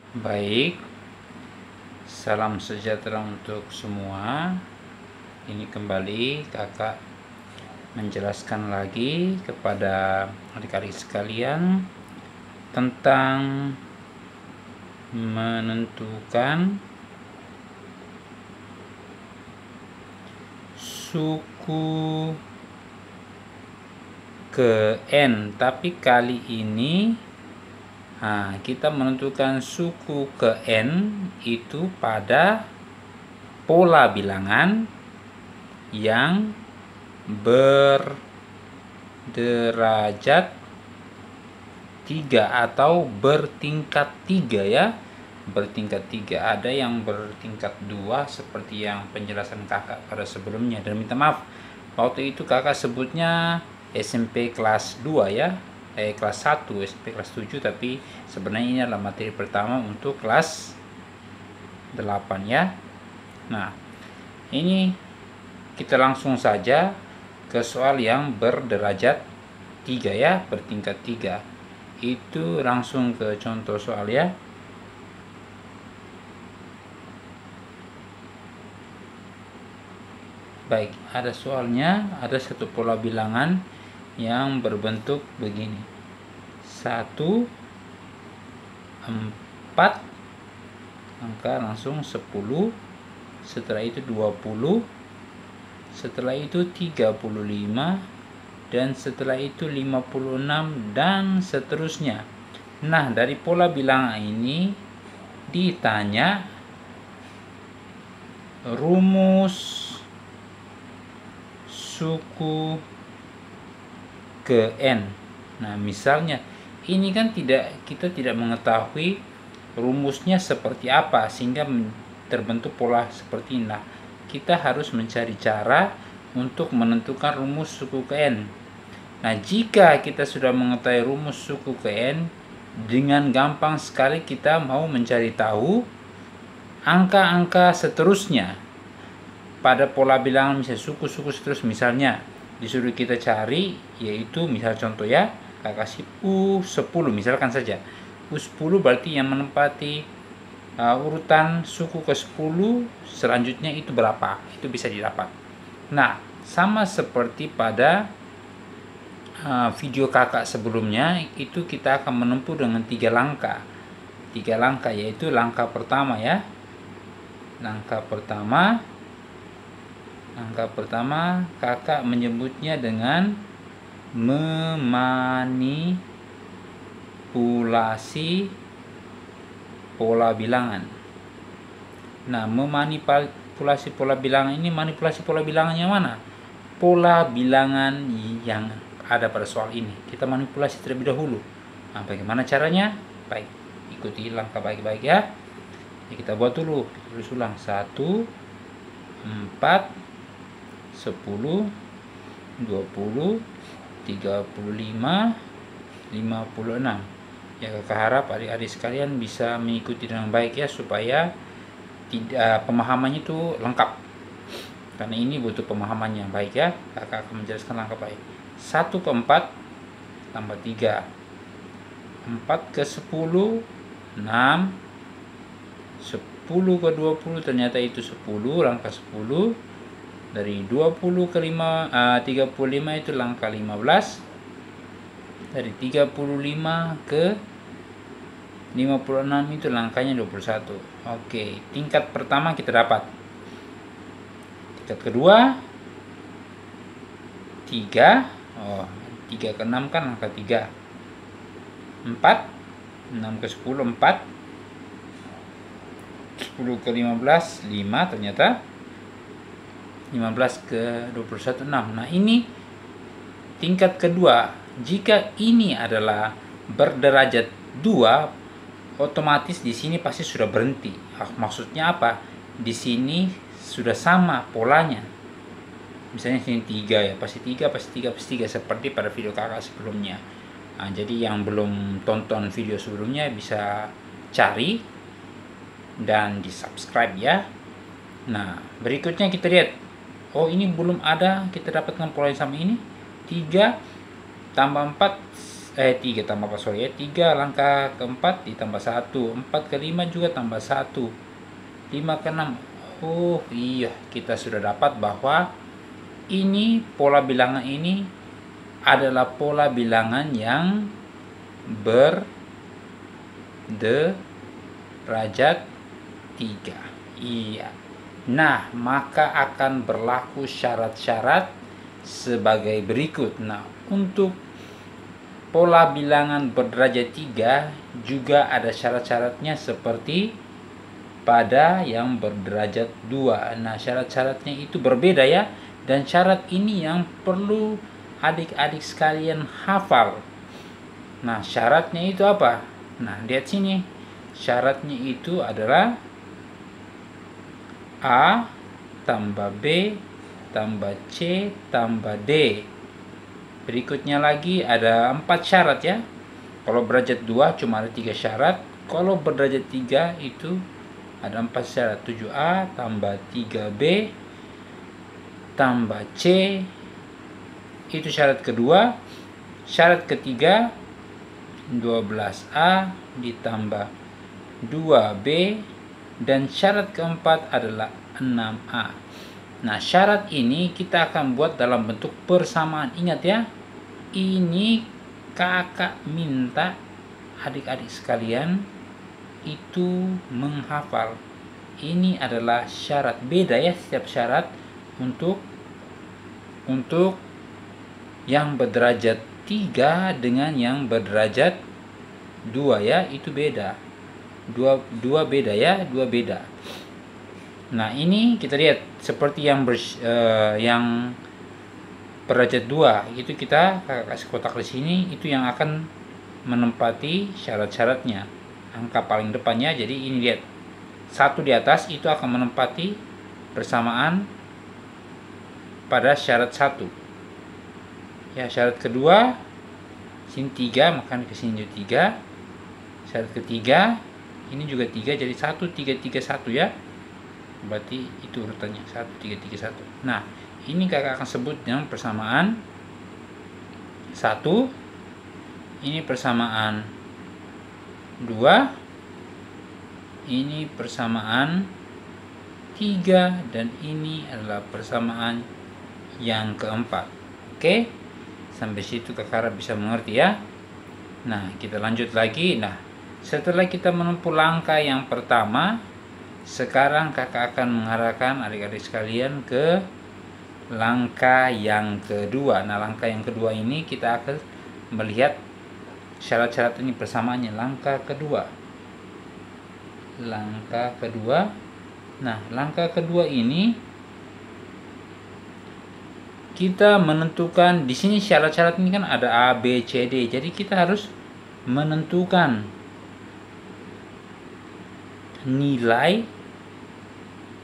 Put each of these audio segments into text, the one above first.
Baik, salam sejahtera untuk semua. Ini kembali kakak menjelaskan lagi kepada adik-adik sekalian tentang menentukan suku ke N. Tapi kali ini kita menentukan suku ke N itu pada pola bilangan yang berderajat 3 atau bertingkat 3 ya. Bertingkat 3, ada yang bertingkat 2 seperti yang penjelasan kakak pada sebelumnya. Dan minta maaf, waktu itu kakak sebutnya SMP kelas 2 ya, kelas 1 SMP kelas 7, tapi sebenarnya ini adalah materi pertama untuk kelas 8 ya. Nah, ini kita langsung saja ke soal yang berderajat 3 ya, bertingkat 3. Itu langsung ke contoh soal ya. Baik, ada soalnya, ada satu pola bilangan yang berbentuk begini. 1, 4, angka langsung 10, setelah itu 20, setelah itu 35, dan setelah itu 56, dan seterusnya. Nah, dari pola bilangan ini ditanya rumus suku ke N. Nah, misalnya ini kan kita tidak mengetahui rumusnya seperti apa sehingga terbentuk pola seperti ini. Nah, kita harus mencari cara untuk menentukan rumus suku ke N. Nah, jika kita sudah mengetahui rumus suku ke N, dengan gampang sekali kita mau mencari tahu angka-angka seterusnya pada pola bilangan, misalnya suku-suku seterus. Misalnya disuruh kita cari, yaitu misal contoh ya, kakak kasih U10 misalkan saja. U10 berarti yang menempati urutan suku ke 10 selanjutnya itu berapa, itu bisa didapat. Nah, sama seperti pada video kakak sebelumnya, itu kita akan menempuh dengan 3 langkah. 3 langkah, yaitu langkah pertama ya. Langkah pertama kakak menyebutnya dengan memanipulasi pola bilangan. Nah, memanipulasi pola bilangan ini, manipulasi pola bilangan yang mana? Pola bilangan yang ada pada soal ini kita manipulasi terlebih dahulu. Nah, bagaimana caranya? Baik, ikuti langkah baik-baik ya. Kita buat dulu, terus ulang. 1, 4, 10, 20, 35, 56. Ya, kakak harap adik-adik sekalian bisa mengikuti dengan baik ya, supaya pemahamannya itu lengkap. Karena ini butuh pemahaman yang baik ya. Kakak akan menjelaskan langkah baik. 1 ke 4 tambah 3. 4 ke 10, 6. 10 ke 20 ternyata itu 10, langkah 10. Dari 20 ke 35 itu langkah 15. Dari 35 ke 56 itu langkahnya 21. Oke, tingkat pertama kita dapat. Tingkat kedua 3. 3 ke 6 kan angka 3. 4, 6 ke 10, 4. 10 ke 15, 5 ternyata. 15 ke 21, 6. Nah, ini tingkat kedua. Jika ini adalah berderajat 2, otomatis di sini pasti sudah berhenti. Maksudnya apa? Di sini sudah sama polanya. Misalnya sini 3 ya, pasti 3, pasti 3, pasti 3, seperti pada video kakak sebelumnya. Nah, jadi yang belum tonton video sebelumnya bisa cari dan di subscribe ya. Nah, berikutnya kita lihat. Oh, ini belum ada, kita dapatkan pola yang sama ini. 3 tambah 4 3 tambah 3 langkah keempat ditambah 1, 4 ke 5 juga tambah 1, 5 ke 6. Oh iya, kita sudah dapat bahwa ini pola bilangan ini adalah pola bilangan yang berderajat 3. Iya. Nah, maka akan berlaku syarat-syarat sebagai berikut. Nah, untuk pola bilangan berderajat 3 juga ada syarat-syaratnya seperti pada yang berderajat 2. Nah, syarat-syaratnya itu berbeda ya. Dan syarat ini yang perlu adik-adik sekalian hafal. Nah, syaratnya itu apa? Nah, lihat sini. Syaratnya itu adalah A tambah B tambah C tambah D. Berikutnya lagi ada 4 syarat ya. Kalau berderajat 2 cuma ada 3 syarat. Kalau berderajat 3 itu ada 4 syarat. 7A tambah 3B tambah C. Itu syarat kedua. Syarat ketiga 12A ditambah 2B. Dan syarat keempat adalah 6A. Nah, syarat ini kita akan buat dalam bentuk persamaan. Ingat ya, ini kakak minta adik-adik sekalian itu menghafal. Ini adalah syarat, beda ya setiap syarat. Untuk yang berderajat 3 dengan yang berderajat 2 ya, itu beda. Dua beda ya, dua beda. Nah, ini kita lihat seperti yang berderajat 2 itu kita kasih kotak di sini, itu yang akan menempati syarat-syaratnya. Angka paling depannya, jadi ini lihat. 1 di atas itu akan menempati persamaan pada syarat 1. Ya, syarat kedua sini 3, maka ke sini juga 3. Syarat ketiga ini juga 3, jadi 1 3 3 1 ya. Berarti itu urutannya 1 3 3 1. Nah, ini kakak akan sebut yang persamaan 1. Ini persamaan 2. Ini persamaan 3 dan ini adalah persamaan yang keempat. Oke? Sampai situ kakak harap bisa mengerti ya. Nah, kita lanjut lagi. Nah, setelah kita menempuh langkah yang pertama, sekarang kakak akan mengarahkan adik-adik sekalian ke langkah yang kedua. Nah, langkah yang kedua ini kita akan melihat syarat-syarat ini persamaannya. Langkah kedua. Nah, langkah kedua ini kita menentukan di sini syarat-syarat ini kan ada A, B, C, D. Jadi kita harus menentukan nilai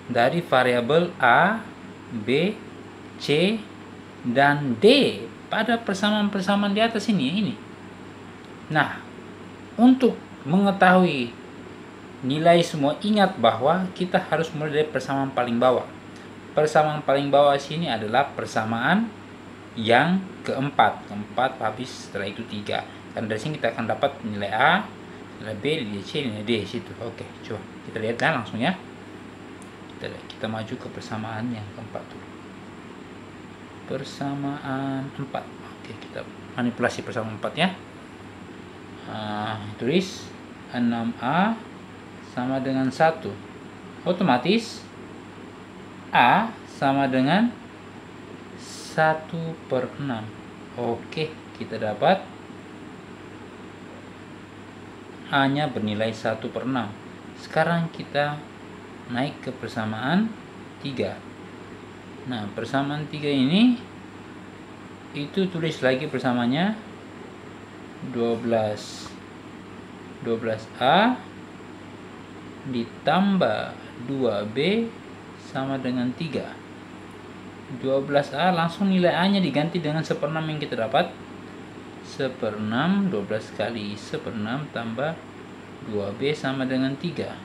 dari variabel A, B, C, dan D pada persamaan-persamaan di atas ini. Nah, untuk mengetahui nilai semua, ingat bahwa kita harus mulai dari persamaan paling bawah. Persamaan paling bawah sini adalah persamaan yang keempat. Keempat habis, setelah itu 3. Dan dari sini kita akan dapat nilai A, nilai B, nilai C, nilai D situ. Oke, coba kita lihat langsung ya. Kita maju ke persamaan yang keempat dulu. Persamaan 4. Oke, kita manipulasi persamaan 4 ya. Tulis 6A sama dengan 1. Otomatis A sama dengan 1/6. Oke, kita dapat A-nya bernilai 1/6. Sekarang kita naik ke persamaan 3. Nah, persamaan 3 ini itu tulis lagi persamaannya 12A ditambah 2B sama dengan 3. 12A langsung nilai A-nya diganti dengan 1/6 yang kita dapat. 1/6, 12 kali 1/6 tambah 2B sama dengan 3.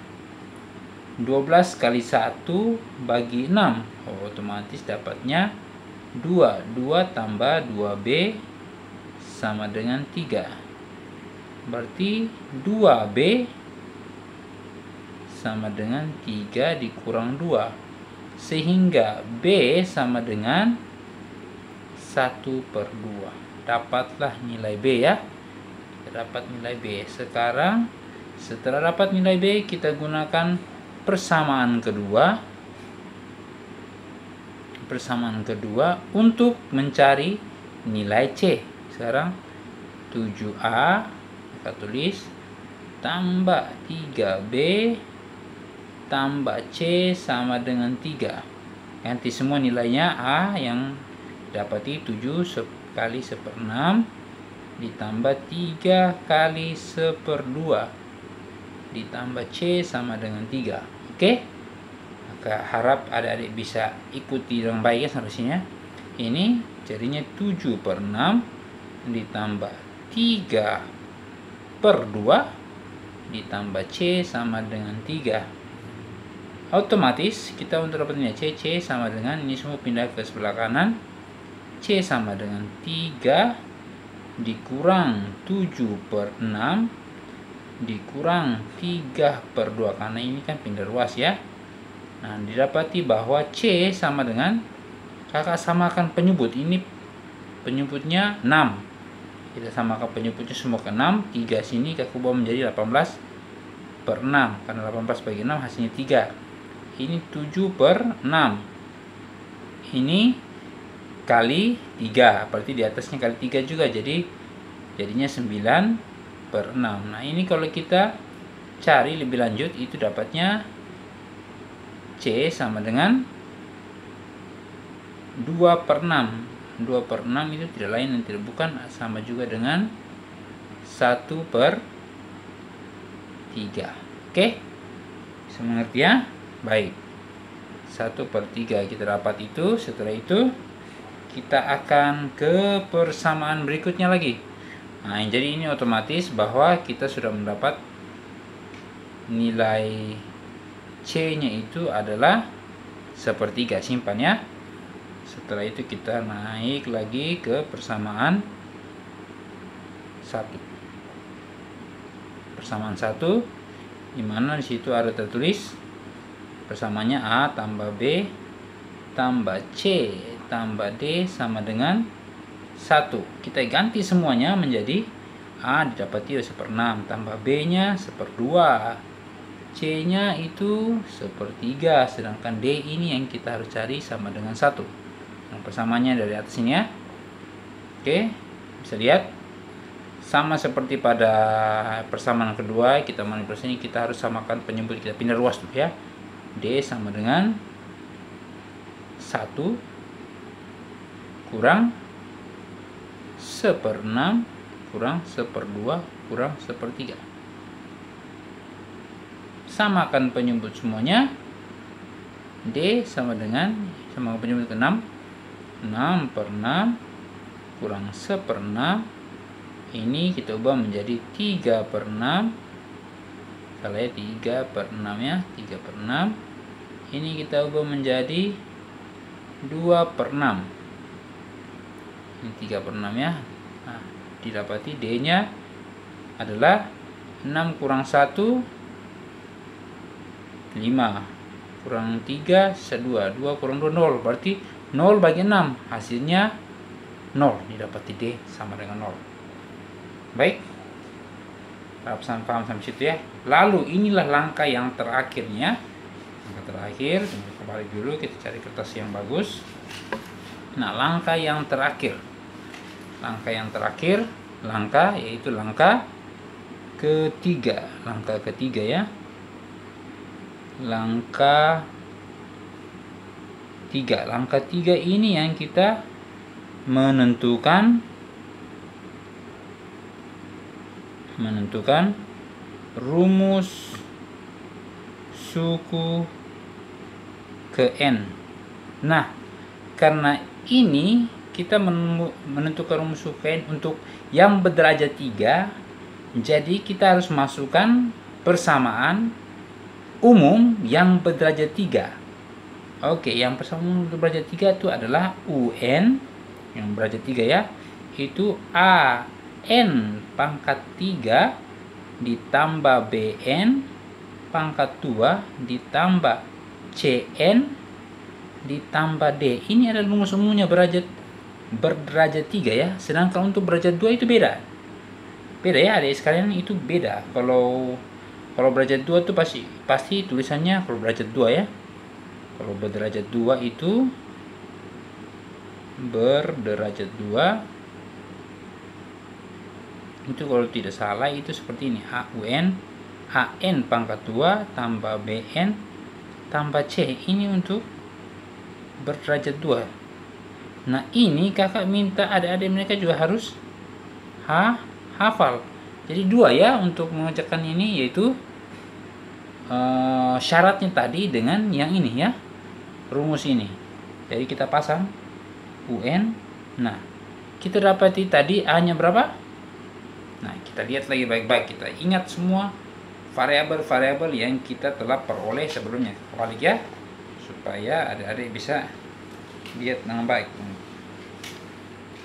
12 kali 1 bagi 6. Otomatis dapatnya 2. 2 tambah 2B sama dengan 3. Berarti 2B sama dengan 3 dikurang 2. Sehingga B sama dengan 1/2. Dapatlah nilai B ya. Kita dapat nilai B. Sekarang setelah dapat nilai B, kita gunakan persamaan kedua. Persamaan kedua untuk mencari nilai C. Sekarang 7A kita tulis tambah 3B tambah C sama dengan 3. Ganti semua nilainya. A yang dapati 7 kali 1/6 ditambah 3 kali 1/2 ditambah C sama dengan 3. Oke? Maka harap adik-adik bisa ikuti dengan baik ya sampai sini ya. Ini jadinya 7/6 ditambah 3/2 ditambah C sama dengan 3. Otomatis kita untuk dapat nilai C sama dengan, ini semua pindah ke sebelah kanan. C sama dengan 3 dikurang 7/6 dikurang 3/2, karena ini kan pindah ruas ya. Nah, didapati bahwa C sama dengan, kakak samakan penyebut. Ini penyebutnya 6. Kita samakan penyebutnya semua ke 6. 3 sini kakak ubah menjadi 18/6. Karena 18 bagi 6 hasilnya 3. Ini 7/6. Ini kali 3. Berarti di atasnya kali 3 juga. Jadi jadinya 9/6. Nah, ini kalau kita cari lebih lanjut, itu dapatnya C sama dengan 2/6. 2/6 itu tidak lain dan tidak bukan, sama juga dengan 1/3. Oke? Bisa mengerti ya? Baik. 1/3 kita dapat itu. Setelah itu kita akan ke persamaan berikutnya lagi. Nah, jadi ini otomatis bahwa kita sudah mendapat nilai C-nya itu adalah 1/3. Simpan ya. Setelah itu kita naik lagi ke persamaan 1. Persamaan 1 di mana di situ ada tertulis persamaannya A tambah B tambah C tambah D sama dengan 1. Kita ganti semuanya menjadi A didapati 1/6 tambah B-nya 1/2. C-nya itu 1/3, sedangkan D ini yang kita harus cari sama dengan 1. Nah, persamaannya dari atas ini ya. Oke, bisa lihat sama seperti pada persamaan kedua, kita manipulasi ini, kita harus samakan penyebut, kita pindah ruas dulu ya. D sama dengan 1 kurang 1/6 kurang 1/2 kurang 1/3. Samakan penyebut semuanya. D sama dengan, sama penyebut ke 6. 6/6 kurang 1/6. Ini kita ubah menjadi 3/6. Salah ya, 3/6 ya. 3/6. Ini kita ubah menjadi 2/6. Ini 3/6 ya. Nah, didapati D-nya adalah 6 kurang 1 5 kurang 3 2, 2 kurang 2 0, berarti 0 bagi 6, hasilnya 0. Didapati D sama dengan 0. Baik, harap paham sampai situ ya. Lalu inilah langkah yang terakhirnya. Langkah terakhir, kembali dulu, kita cari kertas yang bagus. Nah, langkah yang terakhir, yaitu langkah ketiga. Langkah ketiga ya. Langkah 3. Langkah 3 ini yang kita menentukan rumus suku ke N. Nah, karena ini kita menentukan rumus suku N untuk yang berderajat 3, jadi kita harus masukkan persamaan umum yang berderajat 3. Oke, yang persamaan umum berderajat 3 itu adalah UN yang berderajat 3 ya. Itu A N pangkat 3 ditambah Bn pangkat 2 ditambah Cn ditambah D. Ini adalah rumus umumnya berderajat 3 ya. Sedangkan untuk derajat 2 itu beda. Beda ya adik sekalian, itu beda. Kalau derajat 2 itu pasti tulisannya kalau derajat 2 ya. Kalau berderajat 2 itu berderajat 2 itu kalau tidak salah itu seperti ini, AN pangkat 2 tambah BN tambah C. Ini untuk berderajat 2. Nah ini kakak minta adik-adik mereka juga harus hafal. Jadi 2 ya untuk mengerjakan ini, yaitu syaratnya tadi dengan yang ini ya, rumus ini. Jadi kita pasang UN. Nah kita dapati tadi A-nya berapa? Nah kita lihat lagi baik-baik, kita ingat semua variabel-variabel yang kita telah peroleh sebelumnya. Balik ya, supaya adik-adik bisa lihat dengan baik.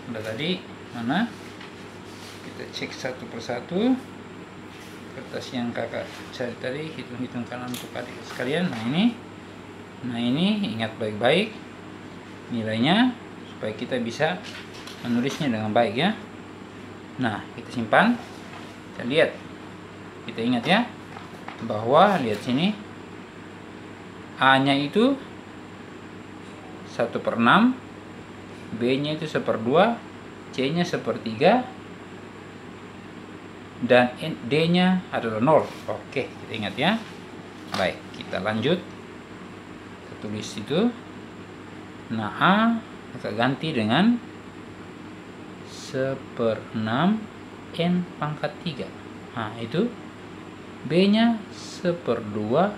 Udah tadi mana? Kita cek satu persatu kertas yang kakak cari tadi, hitung-hitungkan untuk adik sekalian. Nah ini ingat baik-baik nilainya supaya kita bisa menulisnya dengan baik ya. Nah kita simpan, kita lihat, kita ingat ya bahwa lihat sini A nya itu 1/6, B nya itu 1/2, C nya 1/3, dan D nya adalah 0. Oke, kita ingat ya. Baik, kita lanjut, kita tulis itu. Nah A kita ganti dengan 1/6 N pangkat 3. Nah itu B nya 1/2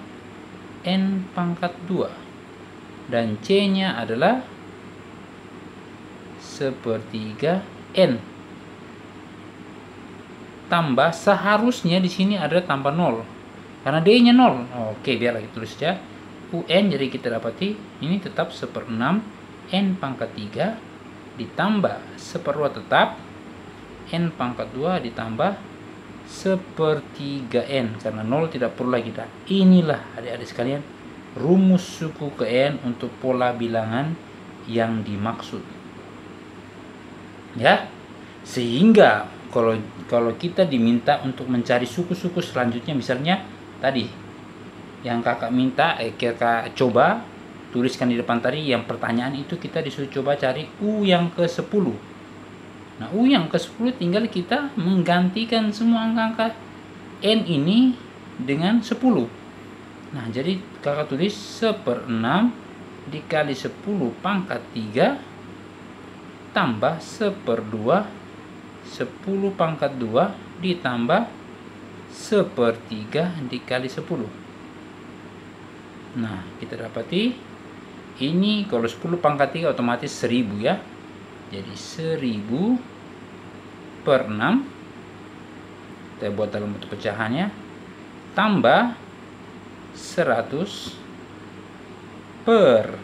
N pangkat 2, dan C nya adalah 1/3 N tambah, seharusnya di sini ada tambah 0 karena D nya 0. Oke, biarlah kita tulis saja UN. Jadi kita dapati ini tetap 1/6 N pangkat 3 ditambah 1/2 tetap N pangkat 2 ditambah 1/3 N, karena 0 tidak perlu lagi. Inilah adik-adik sekalian rumus suku ke N untuk pola bilangan yang dimaksud ya. Sehingga kalau kita diminta untuk mencari suku-suku selanjutnya, misalnya tadi yang kakak minta, kakak coba tuliskan di depan tadi yang pertanyaan itu, kita disuruh coba cari U yang ke-10. Nah U yang ke-10 tinggal kita menggantikan semua angka-angka N ini dengan 10. Nah jadi kakak tulis 1/6 dikali 10 pangkat 3 tambah 1/2 10 pangkat 2 ditambah 1/3 dikali 10. Nah kita dapati ini kalau 10 pangkat 3 otomatis 1000 ya. Jadi 1000 per 6 kita buat dalam bentuk pecahannya, tambah 100 per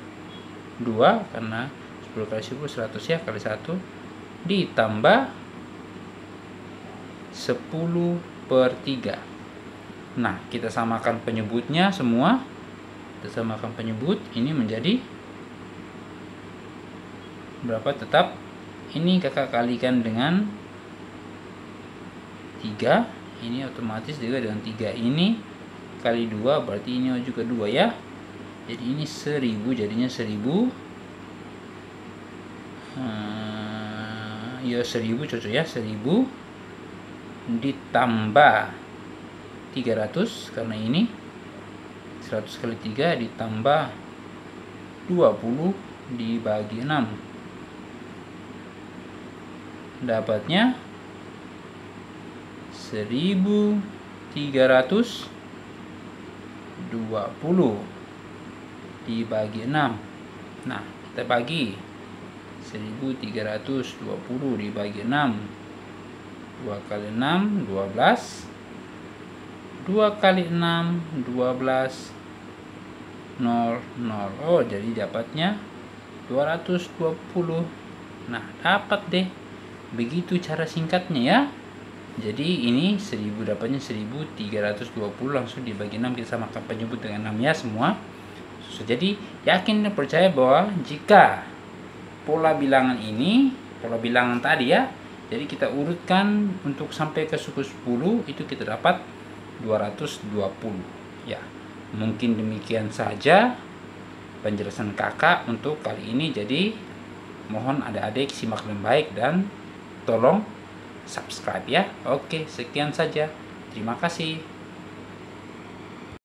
2 karena 10 kali 10 100 ya, kali 1 ditambah 10/3. Nah kita samakan penyebutnya semua, kita samakan penyebut, ini menjadi berapa? Tetap ini kakak kalikan dengan 3, ini otomatis juga dengan 3, ini kali 2 berarti ini juga 2 ya. Jadi ini 1000, jadinya 1000 ya 1000 cocok ya, 1000 ditambah 300 karena ini 100 kali 3 ditambah 20 dibagi 6, dapatnya 1320 dibagi 6. Nah kita bagi 1320 dibagi 6, 2 kali 6 12, 2 kali 6 12, 0 0. Oh jadi dapatnya 220. Nah dapat deh Begitu cara singkatnya ya. Jadi ini 1000 dapatnya 1320, langsung dibagi 6, kita samakan penyebut dengan 6 ya semua. Jadi yakin dan percaya bahwa jika pola bilangan ini, pola bilangan tadi ya, jadi kita urutkan untuk sampai ke suku 10, itu kita dapat 220 ya. Mungkin demikian saja penjelasan kakak untuk kali ini. Jadi mohon adik-adik simak dengan baik dan tolong subscribe ya. Oke, sekian saja. Terima kasih.